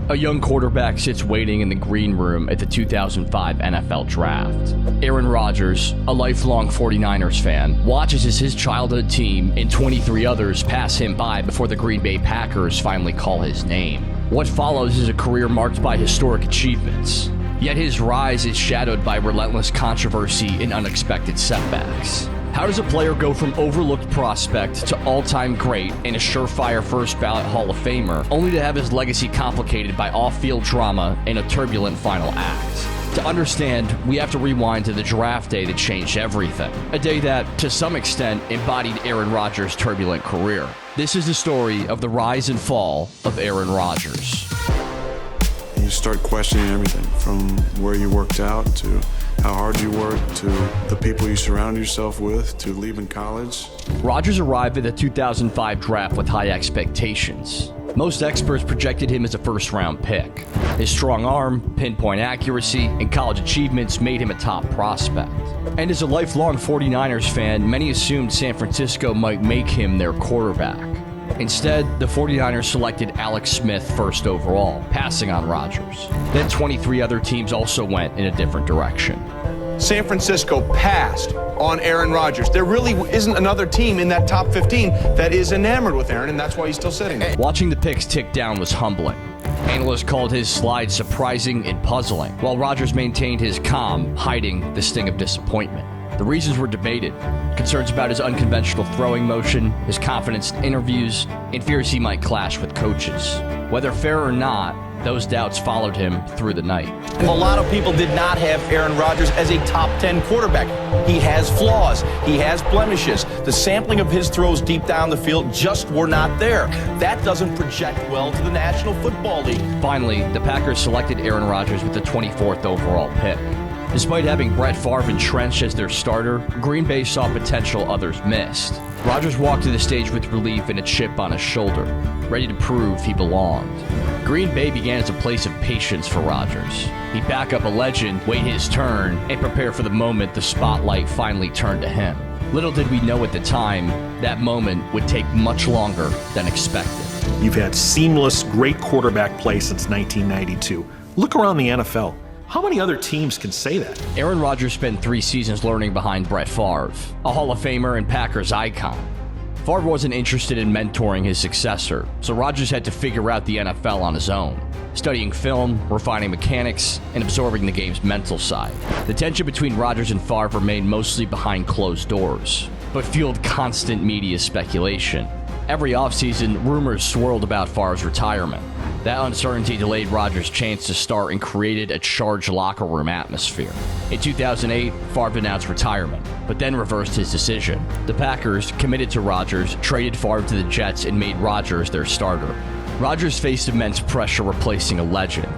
A young quarterback sits waiting in the green room at the 2005 NFL Draft. Aaron Rodgers, a lifelong 49ers fan, watches as his childhood team and 23 others pass him by before the Green Bay Packers finally call his name. What follows is a career marked by historic achievements. Yet his rise is shadowed by relentless controversy and unexpected setbacks. How does a player go from overlooked prospect to all-time great and a surefire first-ballot Hall of Famer, only to have his legacy complicated by off-field drama and a turbulent final act? To understand, we have to rewind to the draft day that changed everything. A day that, to some extent, embodied Aaron Rodgers' turbulent career. This is the story of the rise and fall of Aaron Rodgers. You start questioning everything, from where you worked out to how hard you worked, to the people you surround yourself with, to leaving college. Rodgers arrived at the 2005 draft with high expectations. Most experts projected him as a first-round pick. His strong arm, pinpoint accuracy, and college achievements made him a top prospect. And as a lifelong 49ers fan, many assumed San Francisco might make him their quarterback. Instead, the 49ers selected Alex Smith first overall, passing on Rodgers. Then 23 other teams also went in a different direction. San Francisco passed on Aaron Rodgers. There really isn't another team in that top 15 that is enamored with Aaron, and that's why he's still sitting there. Watching the picks tick down was humbling. Analysts called his slide surprising and puzzling, while Rodgers maintained his calm, hiding the sting of disappointment. The reasons were debated. Concerns about his unconventional throwing motion, his confidence in interviews, and fears he might clash with coaches. Whether fair or not, those doubts followed him through the night. A lot of people did not have Aaron Rodgers as a top 10 quarterback. He has flaws. He has blemishes. The sampling of his throws deep down the field just were not there. That doesn't project well to the National Football League. Finally, the Packers selected Aaron Rodgers with the 24th overall pick. Despite having Brett Favre entrenched as their starter, Green Bay saw potential others missed. Rodgers walked to the stage with relief and a chip on his shoulder, ready to prove he belonged. Green Bay began as a place of patience for Rodgers. He'd back up a legend, wait his turn, and prepare for the moment the spotlight finally turned to him. Little did we know at the time, that moment would take much longer than expected. You've had seamless, great quarterback play since 1992. Look around the NFL. How many other teams can say that? Aaron Rodgers spent 3 seasons learning behind Brett Favre, a Hall of Famer and Packers icon. Favre wasn't interested in mentoring his successor, so Rodgers had to figure out the NFL on his own, studying film, refining mechanics, and absorbing the game's mental side. The tension between Rodgers and Favre remained mostly behind closed doors, but fueled constant media speculation. Every offseason, rumors swirled about Favre's retirement. That uncertainty delayed Rodgers' chance to start and created a charged locker room atmosphere. In 2008, Favre announced retirement, but then reversed his decision. The Packers, committed to Rodgers, traded Favre to the Jets and made Rodgers their starter. Rodgers faced immense pressure replacing a legend.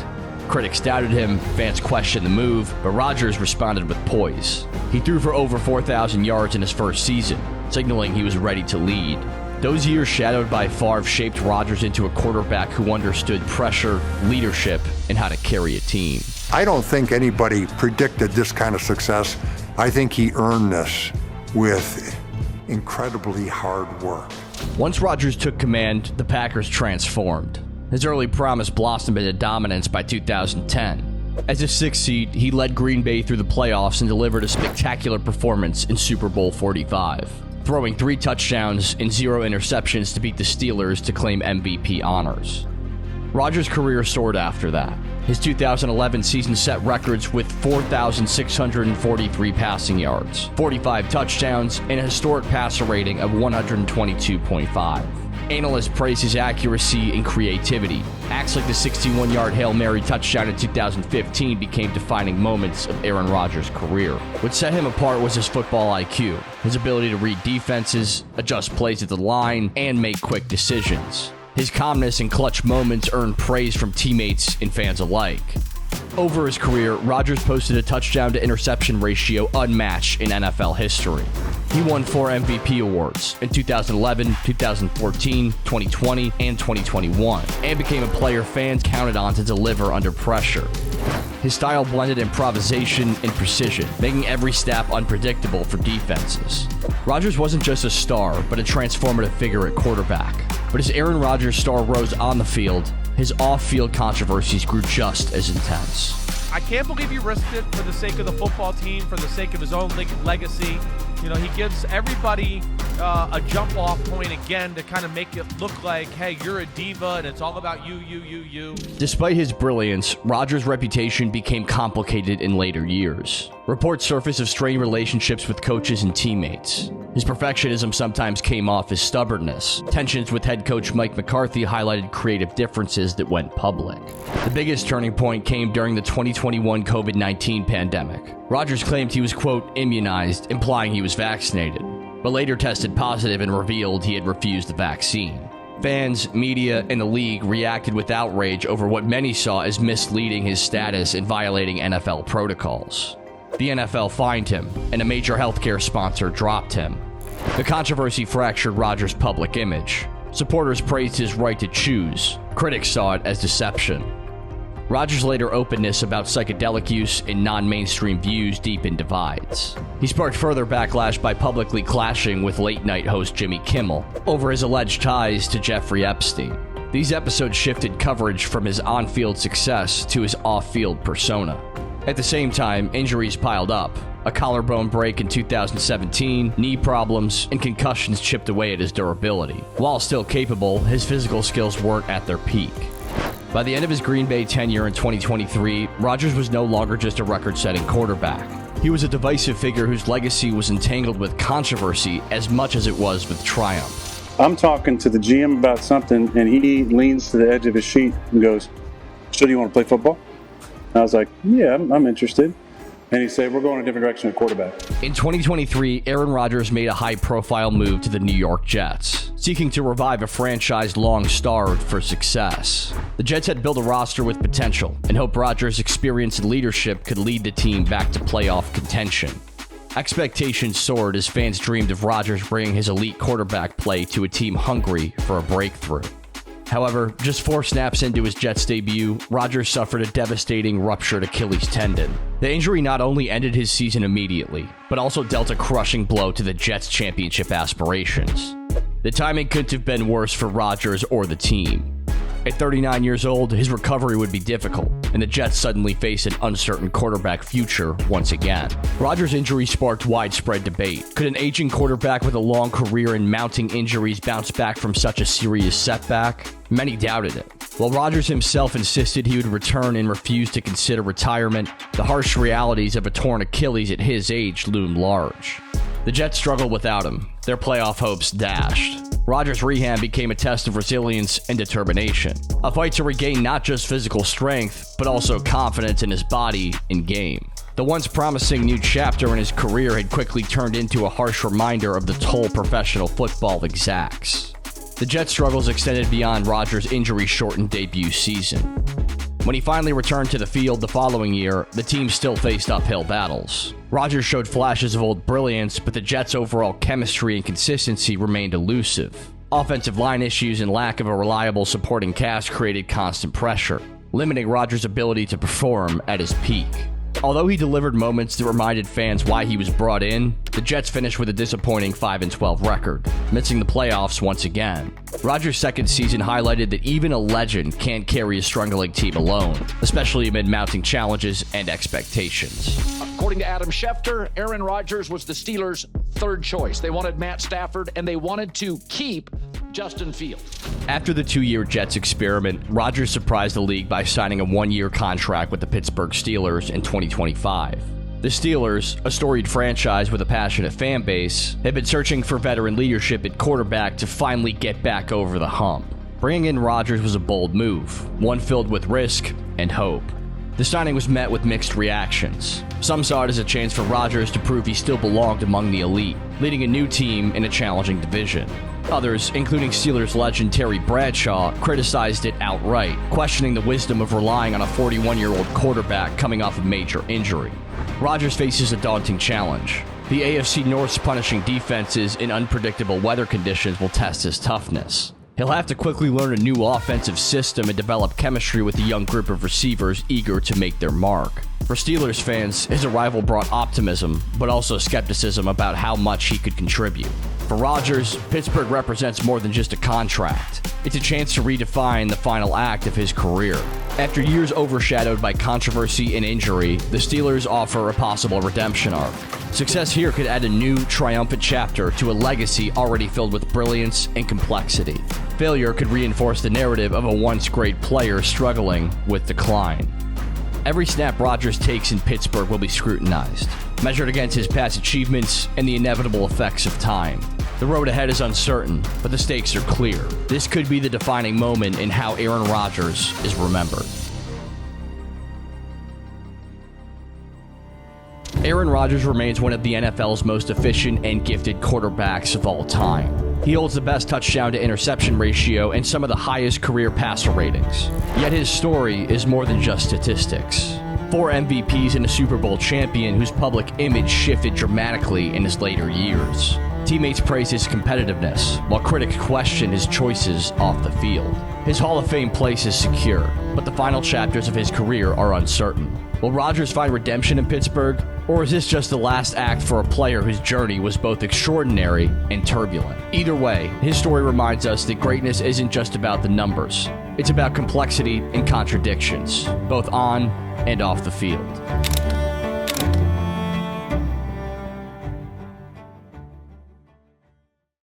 Critics doubted him, fans questioned the move, but Rodgers responded with poise. He threw for over 4,000 yards in his first season, signaling he was ready to lead. Those years shadowed by Favre shaped Rodgers into a quarterback who understood pressure, leadership, and how to carry a team. I don't think anybody predicted this kind of success. I think he earned this with incredibly hard work. Once Rodgers took command, the Packers transformed. His early promise blossomed into dominance by 2010. As a 6th seed, he led Green Bay through the playoffs and delivered a spectacular performance in Super Bowl 45. Throwing 3 touchdowns and 0 interceptions to beat the Steelers to claim MVP honors. Rodgers' career soared after that. His 2011 season set records with 4,643 passing yards, 45 touchdowns, and a historic passer rating of 122.5. Analysts praise his accuracy and creativity. Acts like the 61-yard Hail Mary touchdown in 2015 became defining moments of Aaron Rodgers' career. What set him apart was his football IQ, his ability to read defenses, adjust plays at the line, and make quick decisions. His calmness and clutch moments earned praise from teammates and fans alike. Over his career, Rodgers posted a touchdown-to-interception ratio unmatched in NFL history. He won 4 MVP awards in 2011, 2014, 2020, and 2021, and became a player fans counted on to deliver under pressure. His style blended improvisation and precision, making every snap unpredictable for defenses. Rodgers wasn't just a star, but a transformative figure at quarterback. But as Aaron Rodgers' star rose on the field, his off-field controversies grew just as intense. I can't believe he risked it for the sake of the football team, for the sake of his own legacy. You know, he gives everybody a jump-off point again to kind of make it look like, hey, you're a diva and it's all about you. Despite his brilliance, Rodgers' reputation became complicated in later years. Reports surfaced of strained relationships with coaches and teammates. His perfectionism sometimes came off as stubbornness. Tensions with head coach Mike McCarthy highlighted creative differences that went public. The biggest turning point came during the 2021 COVID-19 pandemic. Rodgers claimed he was, quote, immunized, implying he was vaccinated, but later tested positive and revealed he had refused the vaccine. Fans, media, and the league reacted with outrage over what many saw as misleading his status and violating NFL protocols. The NFL fined him, and a major healthcare sponsor dropped him. The controversy fractured Rodgers' public image. Supporters praised his right to choose. Critics saw it as deception. Rodgers' later openness about psychedelic use and non-mainstream views deepened divides. He sparked further backlash by publicly clashing with late-night host Jimmy Kimmel over his alleged ties to Jeffrey Epstein. These episodes shifted coverage from his on-field success to his off-field persona. At the same time, injuries piled up. A collarbone break in 2017, knee problems, and concussions chipped away at his durability. While still capable, his physical skills weren't at their peak. By the end of his Green Bay tenure in 2023, Rodgers was no longer just a record-setting quarterback. He was a divisive figure whose legacy was entangled with controversy as much as it was with triumph. I'm talking to the GM about something, and he leans to the edge of his seat and goes, "So do you want to play football?" And I was like, "Yeah, I'm interested." And he said, "We're going a different direction at quarterback." In 2023, Aaron Rodgers made a high-profile move to the New York Jets, seeking to revive a franchise long starved for success. The Jets had built a roster with potential and hoped Rodgers' experience and leadership could lead the team back to playoff contention. Expectations soared as fans dreamed of Rodgers bringing his elite quarterback play to a team hungry for a breakthrough. However, just 4 snaps into his Jets debut, Rodgers suffered a devastating ruptured Achilles tendon. The injury not only ended his season immediately, but also dealt a crushing blow to the Jets' championship aspirations. The timing couldn't have been worse for Rodgers or the team. At 39 years old, his recovery would be difficult, and the Jets suddenly face an uncertain quarterback future once again. Rodgers' injury sparked widespread debate. Could an aging quarterback with a long career and mounting injuries bounce back from such a serious setback? Many doubted it. While Rodgers himself insisted he would return and refused to consider retirement, the harsh realities of a torn Achilles at his age loomed large. The Jets struggled without him, their playoff hopes dashed. Rodgers' rehab became a test of resilience and determination, a fight to regain not just physical strength, but also confidence in his body and game. The once promising new chapter in his career had quickly turned into a harsh reminder of the toll professional football exacts. The Jets' struggles extended beyond Rodgers' injury-shortened debut season. When he finally returned to the field the following year, the team still faced uphill battles. Rodgers showed flashes of old brilliance, but the Jets' overall chemistry and consistency remained elusive. Offensive line issues and lack of a reliable supporting cast created constant pressure, limiting Rodgers' ability to perform at his peak. Although he delivered moments that reminded fans why he was brought in, the Jets finished with a disappointing 5-12 record, missing the playoffs once again. Rodgers' second season highlighted that even a legend can't carry a struggling team alone, especially amid mounting challenges and expectations. According to Adam Schefter, Aaron Rodgers was the Steelers' third choice. They wanted Matt Stafford, and they wanted to keep Justin Fields. After the 2-year Jets experiment, Rodgers surprised the league by signing a 1-year contract with the Pittsburgh Steelers in 2025. The Steelers, a storied franchise with a passionate fan base, had been searching for veteran leadership at quarterback to finally get back over the hump. Bringing in Rodgers was a bold move, one filled with risk and hope. The signing was met with mixed reactions. Some saw it as a chance for Rodgers to prove he still belonged among the elite, leading a new team in a challenging division. Others, including Steelers legend Terry Bradshaw, criticized it outright, questioning the wisdom of relying on a 41-year-old quarterback coming off a major injury. Rodgers faces a daunting challenge. The AFC North's punishing defenses in unpredictable weather conditions will test his toughness. He'll have to quickly learn a new offensive system and develop chemistry with a young group of receivers eager to make their mark. For Steelers fans, his arrival brought optimism, but also skepticism about how much he could contribute. For Rodgers, Pittsburgh represents more than just a contract. It's a chance to redefine the final act of his career. After years overshadowed by controversy and injury, the Steelers offer a possible redemption arc. Success here could add a new, triumphant chapter to a legacy already filled with brilliance and complexity. Failure could reinforce the narrative of a once great player struggling with decline. Every snap Rodgers takes in Pittsburgh will be scrutinized, measured against his past achievements and the inevitable effects of time. The road ahead is uncertain, but the stakes are clear. This could be the defining moment in how Aaron Rodgers is remembered. Aaron Rodgers remains one of the NFL's most efficient and gifted quarterbacks of all time. He holds the best touchdown to interception ratio and some of the highest career passer ratings. Yet his story is more than just statistics. 4 MVPs and a Super Bowl champion whose public image shifted dramatically in his later years. Teammates praise his competitiveness, while critics question his choices off the field. His Hall of Fame place is secure, but the final chapters of his career are uncertain. Will Rodgers find redemption in Pittsburgh, or is this just the last act for a player whose journey was both extraordinary and turbulent? Either way, his story reminds us that greatness isn't just about the numbers. It's about complexity and contradictions, both on and off the field.